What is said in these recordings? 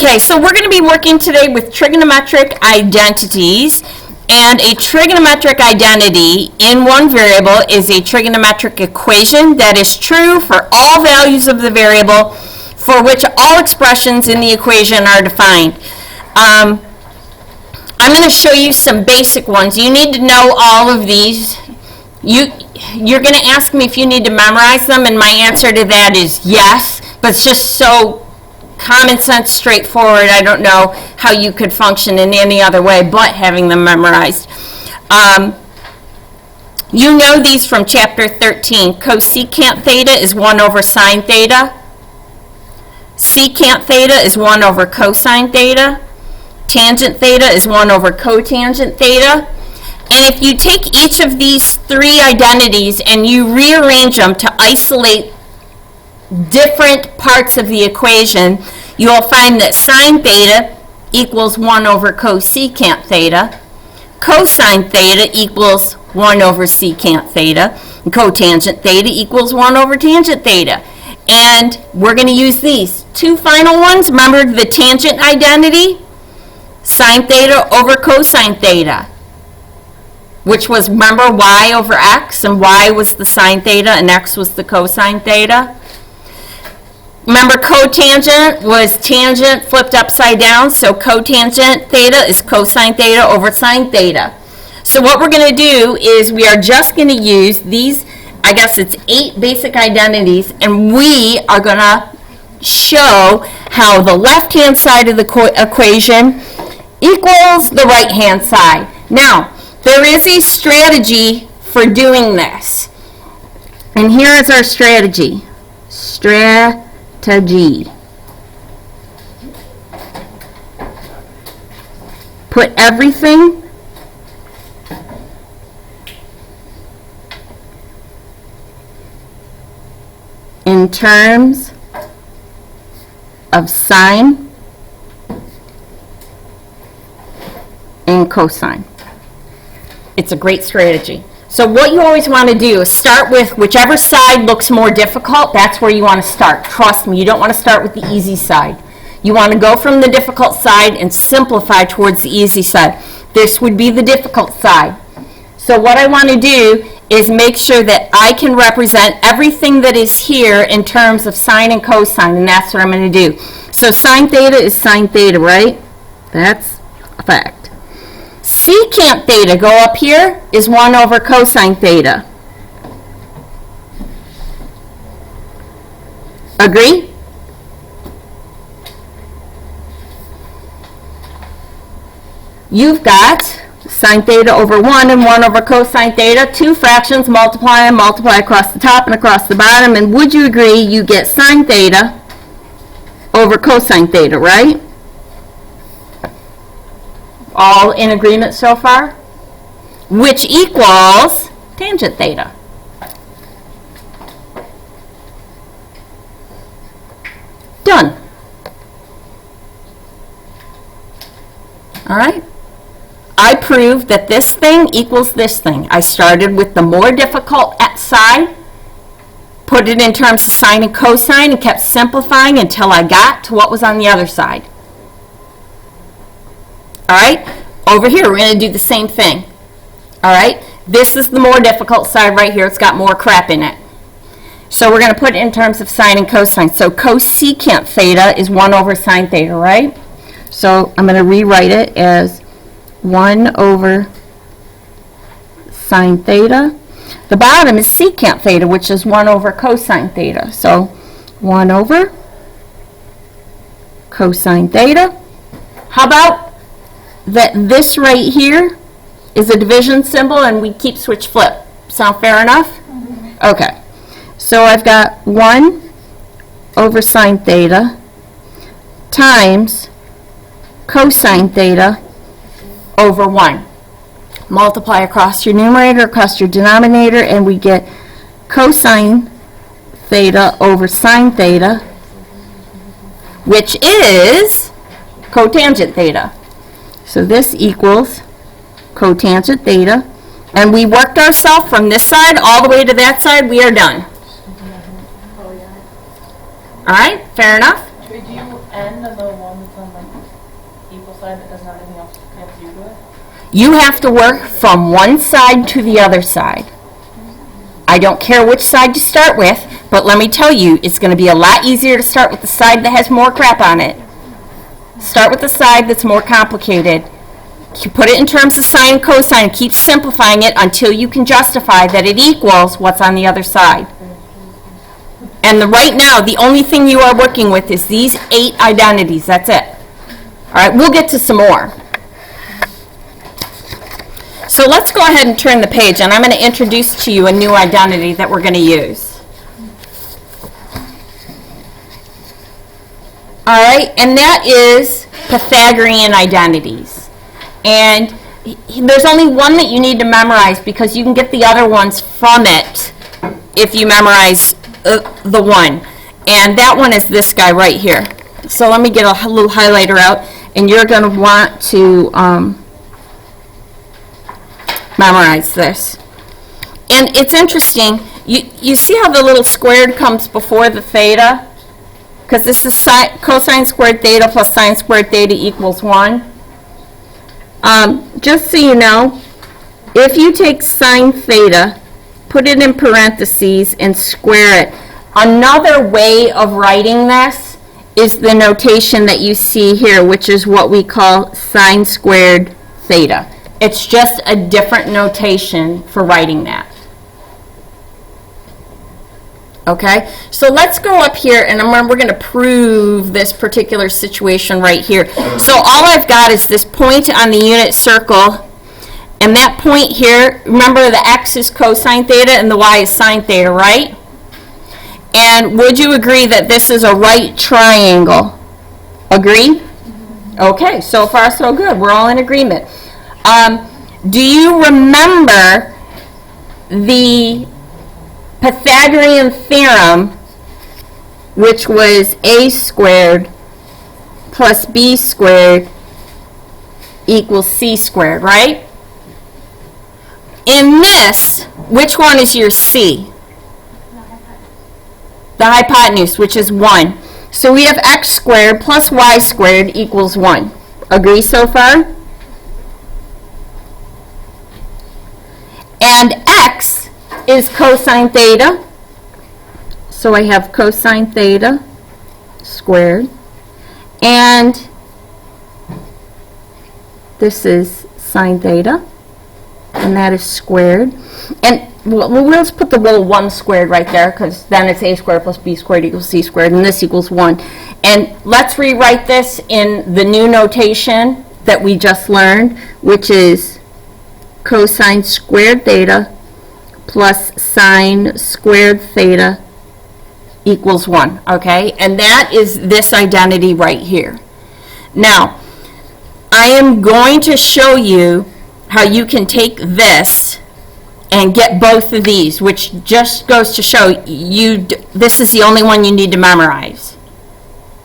Okay, so we're going to be working today with trigonometric identities, and a trigonometric identity in one variable is a trigonometric equation that is true for all values of the variable for which all expressions in the equation are defined. I'm going to show you some basic ones. You need to know all of these. You're going to ask me if you need to memorize them, and my answer to that is yes, but it's just so common sense, straightforward. I don't know how you could function in any other way but having them memorized. You know these from chapter 13. Cosecant theta is 1 over sine theta. Secant theta is 1 over cosine theta. Tangent theta is 1 over cotangent theta. And if you take each of these three identities and you rearrange them to isolate different parts of the equation, you'll find that sine theta equals 1 over cosecant theta, cosine theta equals 1 over secant theta, and cotangent theta equals 1 over tangent theta. And we're going to use these two final ones. Remember the tangent identity? Sine theta over cosine theta, which was, remember, y over x, and y was the sine theta and x was the cosine theta. Remember, cotangent was tangent flipped upside down, so cotangent theta is cosine theta over sine theta. So what we're going to do is we are just going to use these, I guess it's 8 basic identities, and we are going to show how the left-hand side of the equation equals the right-hand side. Now, there is a strategy for doing this, and here is our strategy. Put everything in terms of sine and cosine. It's a great strategy. So what you always want to do is start with whichever side looks more difficult. That's where you want to start. Trust me, you don't want to start with the easy side. You want to go from the difficult side and simplify towards the easy side. This would be the difficult side. So what I want to do is make sure that I can represent everything that is here in terms of sine and cosine, and that's what I'm going to do. So sine theta is sine theta, right? That's a fact. Secant theta, go up here, is 1 over cosine theta. Agree? You've got sine theta over 1 and 1 over cosine theta, two fractions, multiply and multiply across the top and across the bottom, and would you agree you get sine theta over cosine theta, right? All in agreement so far? Which equals tangent theta. Done. All right? I proved that this thing equals this thing. I started with the more difficult side, put it in terms of sine and cosine, and kept simplifying until I got to what was on the other side. All right, over here we're going to do the same thing. All right, this is the more difficult side right here. It's got more crap in it. So we're going to put it in terms of sine and cosine. So cosecant theta is 1 over sine theta, right? So I'm going to rewrite it as 1 over sine theta. The bottom is secant theta, which is 1 over cosine theta. So 1 over cosine theta. How about that this right here is a division symbol and we keep switch flip? Sound fair enough? Mm-hmm. Okay. So I've got 1 over sine theta times cosine theta over 1. Multiply across your numerator, across your denominator, and we get cosine theta over sine theta, which is cotangent theta. So this equals cotangent theta, and we worked ourselves from this side all the way to that side. We are done. All right, fair enough? Could you end on the one that's on like equal side that doesn't have anything else you have to do to it? You have to work from one side to the other side. I don't care which side to start with, but let me tell you, it's going to be a lot easier to start with the side that has more crap on it. Start with the side that's more complicated. You put it in terms of sine and cosine, keep simplifying it until you can justify that it equals what's on the other side. And right now, the only thing you are working with is these 8 identities. That's it. All right, we'll get to some more. So let's go ahead and turn the page, and I'm going to introduce to you a new identity that we're going to use. All right, and that is Pythagorean identities. And there's only one that you need to memorize because you can get the other ones from it if you memorize the one. And that one is this guy right here. So let me get a little highlighter out, and you're going to want to memorize this. And it's interesting. You see how the little squared comes before the theta? Because this is cosine squared theta plus sine squared theta equals 1. Just so you know, if you take sine theta, put it in parentheses, and square it, another way of writing this is the notation that you see here, which is what we call sine squared theta. It's just a different notation for writing that. Okay, so let's go up here, and we're going to prove this particular situation right here. So all I've got is this point on the unit circle, and that point here, remember the x is cosine theta and the y is sine theta, right? And would you agree that this is a right triangle? Agree? Okay, so far so good. We're all in agreement. Do you remember the Pythagorean theorem, which was a squared plus b squared equals c squared, right? In this, which one is your c? The hypotenuse, which is 1. So we have x squared plus y squared equals 1. Agree so far? And x is cosine theta. So I have cosine theta squared. And this is sine theta. And that is squared. And we'll just put the little 1 squared right there, because then it's a squared plus b squared equals c squared, and this equals 1. And let's rewrite this in the new notation that we just learned, which is cosine squared theta plus sine squared theta equals 1. Okay? And that is this identity right here. Now, I am going to show you how you can take this and get both of these, which just goes to show you this is the only one you need to memorize.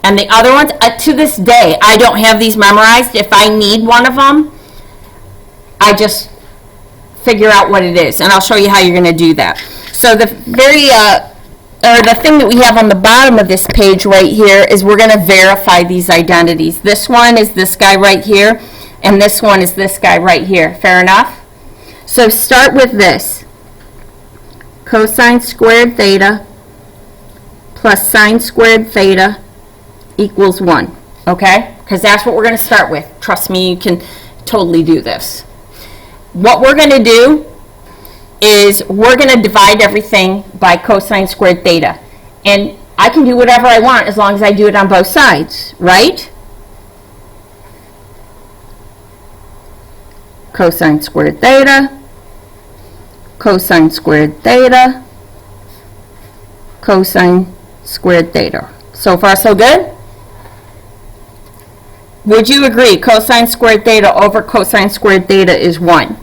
And the other ones, to this day, I don't have these memorized. If I need one of them, I just figure out what it is, and I'll show you how you're going to do that. So the the thing that we have on the bottom of this page right here is we're going to verify these identities. This one is this guy right here, and this one is this guy right here. Fair enough? So start with this. Cosine squared theta plus sine squared theta equals 1. Okay? Because that's what we're going to start with. Trust me, you can totally do this. What we're going to do is we're going to divide everything by cosine squared theta. And I can do whatever I want as long as I do it on both sides, right? Cosine squared theta, cosine squared theta, cosine squared theta. So far, so good? Would you agree cosine squared theta over cosine squared theta is 1?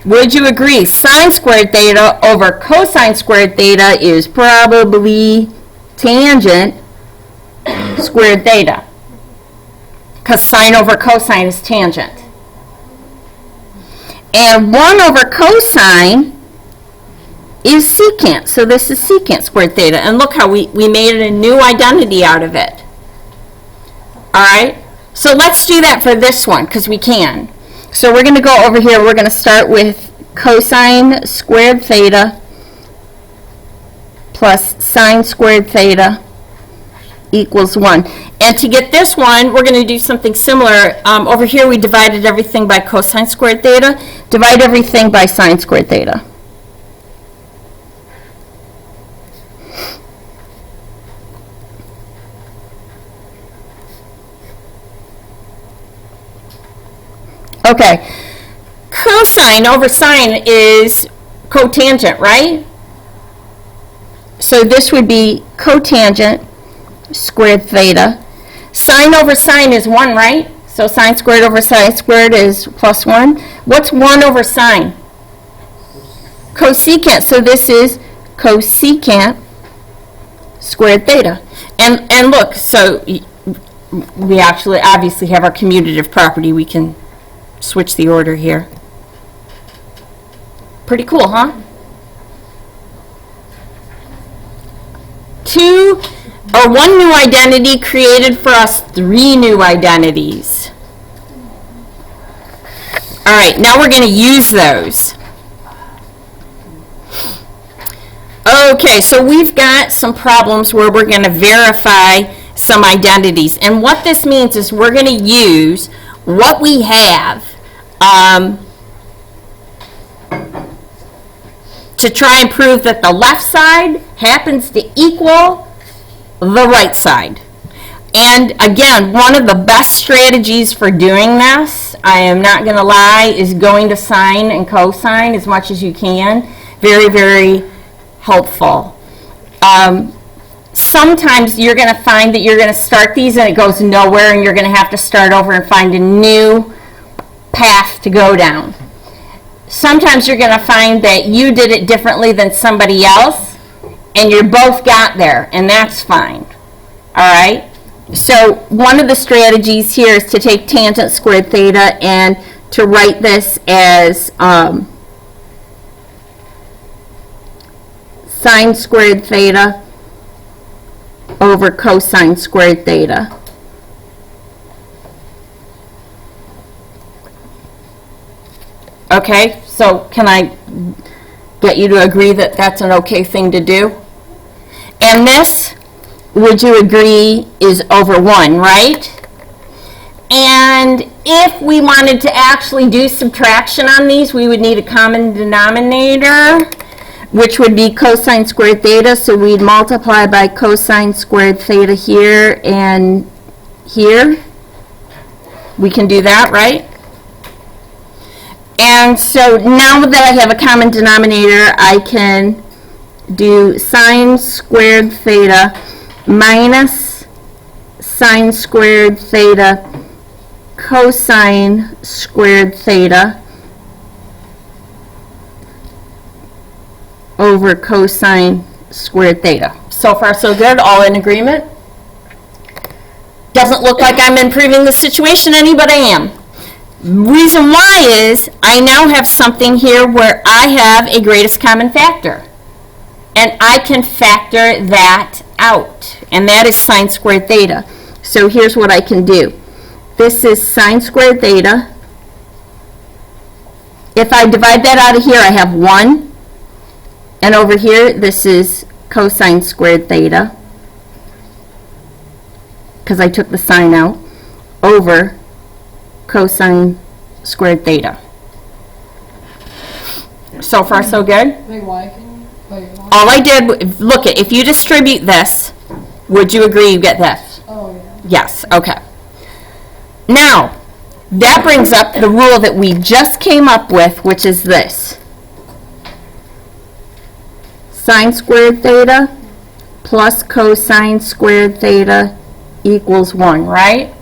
Would you agree sine squared theta over cosine squared theta is probably tangent squared theta? Because sine over cosine is tangent. And 1 over cosine is secant. So this is secant squared theta. And look how we made a new identity out of it. All right? So let's do that for this one, because we can. So we're going to go over here. We're going to start with cosine squared theta plus sine squared theta equals 1. And to get this one, we're going to do something similar. Over here, we divided everything by cosine squared theta. Divide everything by sine squared theta. Okay, cosine over sine is cotangent, right? So this would be cotangent squared theta. Sine over sine is 1, right? So sine squared over sine squared is plus 1. What's 1 over sine? Cosecant. So this is cosecant squared theta. And look, so we actually obviously have our commutative property. We can switch the order here. Pretty cool, huh? One new identity created for us 3 new identities. All right, now we're going to use those. Okay, so we've got some problems where we're going to verify some identities. And what this means is we're going to use what we have to try and prove that the left side happens to equal the right side. And again, one of the best strategies for doing this, I am not going to lie, is going to sine and cosine as much as you can. Very, very helpful. Sometimes you're going to find that you're going to start these and it goes nowhere and you're going to have to start over and find a new path to go down. Sometimes you're going to find that you did it differently than somebody else and you both got there, and that's fine. All right? So one of the strategies here is to take tangent squared theta and to write this as sine squared theta over cosine squared theta. Okay, so can I get you to agree that that's an okay thing to do? And this, would you agree, is over 1, right? And if we wanted to actually do subtraction on these, we would need a common denominator, which would be cosine squared theta. So we'd multiply by cosine squared theta here and here. We can do that, right? And so now that I have a common denominator, I can do sine squared theta minus sine squared theta cosine squared theta over cosine squared theta. So far so good, all in agreement? Doesn't look like I'm improving the situation any, but I am. Reason why is I now have something here where I have a greatest common factor. And I can factor that out. And that is sine squared theta. So here's what I can do. This is sine squared theta. If I divide that out of here, I have 1. And over here, this is cosine squared theta, because I took the sine out, over cosine squared theta. So far, so good? Wait, why can you? Wait, why? All I did, look, if you distribute this, would you agree you get this? Oh, yeah. Yes, okay. Now, that brings up the rule that we just came up with, which is this. Sine squared theta plus cosine squared theta equals 1, right?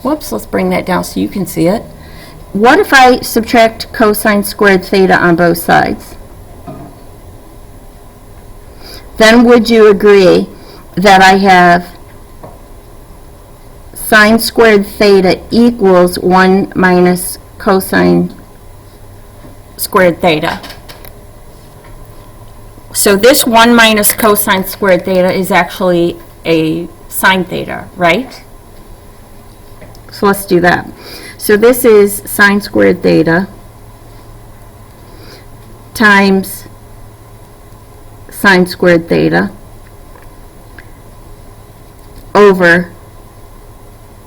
Whoops, let's bring that down so you can see it. What if I subtract cosine squared theta on both sides? Then would you agree that I have sine squared theta equals 1 minus cosine squared theta? So this 1 minus cosine squared theta is actually a sine theta, right? So let's do that. So this is sine squared theta times sine squared theta over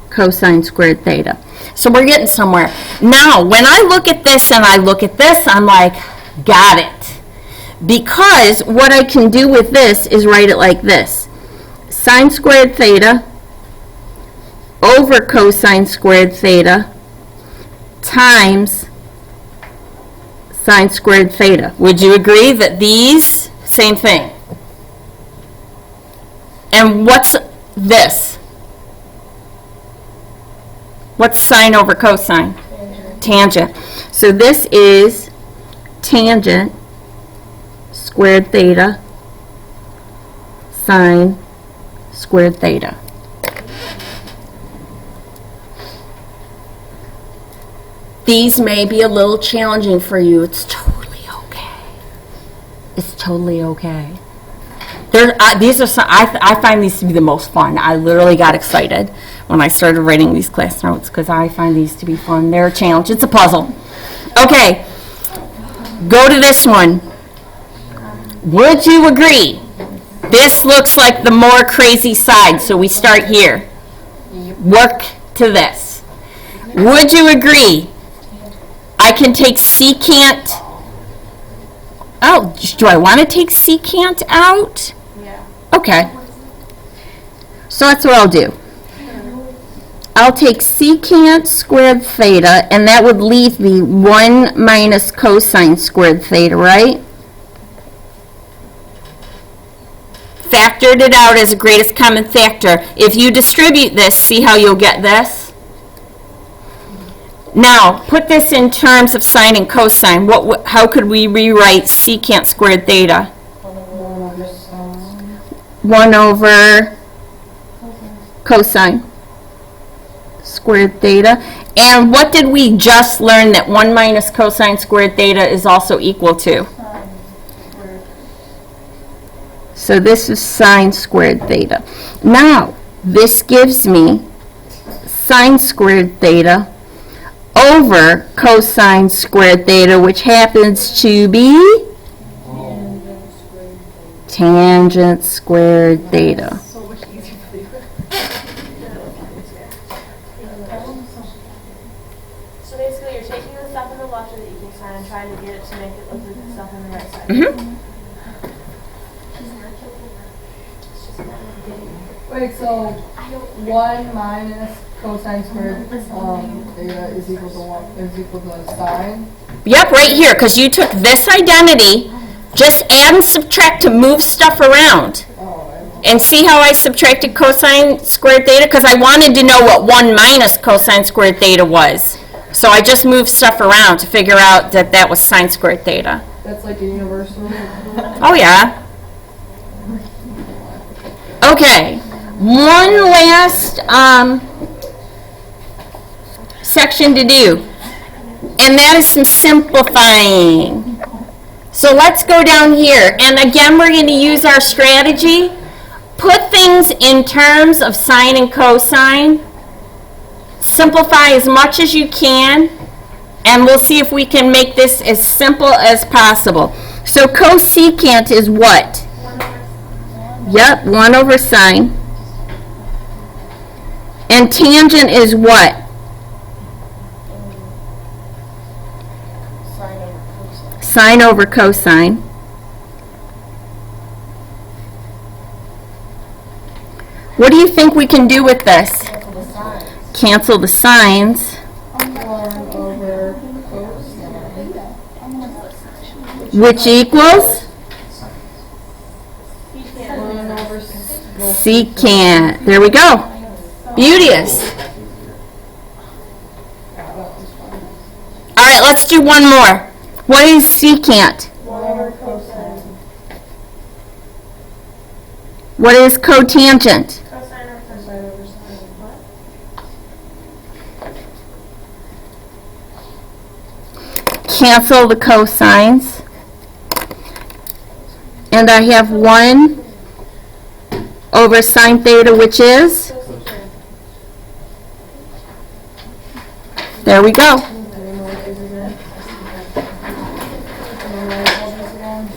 cosine squared theta. So we're getting somewhere. Now, when I look at this and I look at this, I'm like, got it. Because what I can do with this is write it like this. Sine squared theta over cosine squared theta times sine squared theta. Would you agree that these, same thing? And what's this? What's sine over cosine? Tangent. So this is tangent squared theta sine squared theta. These may be a little challenging for you. It's totally okay. It's totally okay. These are some, I find these to be the most fun. I literally got excited when I started writing these class notes because I find these to be fun. They're a challenge. It's a puzzle. Okay, go to this one. Would you agree? This looks like the more crazy side, so we start here. Work to this. Would you agree? I can take secant. Oh, do I want to take secant out? Yeah. Okay. So that's what I'll do. I'll take secant squared theta, and that would leave me 1 minus cosine squared theta, right? Factored it out as a greatest common factor. If you distribute this, see how you'll get this? Now, put this in terms of sine and cosine. How could we rewrite secant squared theta? 1 over cosine squared theta. And what did we just learn that 1 minus cosine squared theta is also equal to? So this is sine squared theta. Now, this gives me sine squared theta over cosine squared theta, which happens to be tangent squared theta. So basically, you're taking the stuff on the left of the equal sign and trying to get it to make it look like the stuff on the right side. Mm-hmm. Wait, so 1 minus cosine squared theta is equal to sine? Yep, right here, because you took this identity, just add and subtract to move stuff around. And see how I subtracted cosine squared theta? Because I wanted to know what 1 minus cosine squared theta was. So I just moved stuff around to figure out that that was sine squared theta. That's like a universal. Oh, yeah. Okay. One last section to do. And that is some simplifying. So let's go down here. And again, we're going to use our strategy. Put things in terms of sine and cosine. Simplify as much as you can. And we'll see if we can make this as simple as possible. So cosecant is what? Yep, 1 over sine. And tangent is what? Sine over cosine. What do you think we can do with this? Cancel the signs. 1 over cosine. Which equals? 1 over Secant. There we go. Beauteous. All right, let's do one more. What is secant? 1 over cosine. What is cotangent? Cosine or cosine over sine. What? Cancel the cosines. And I have 1 over sine theta, which is? There we go.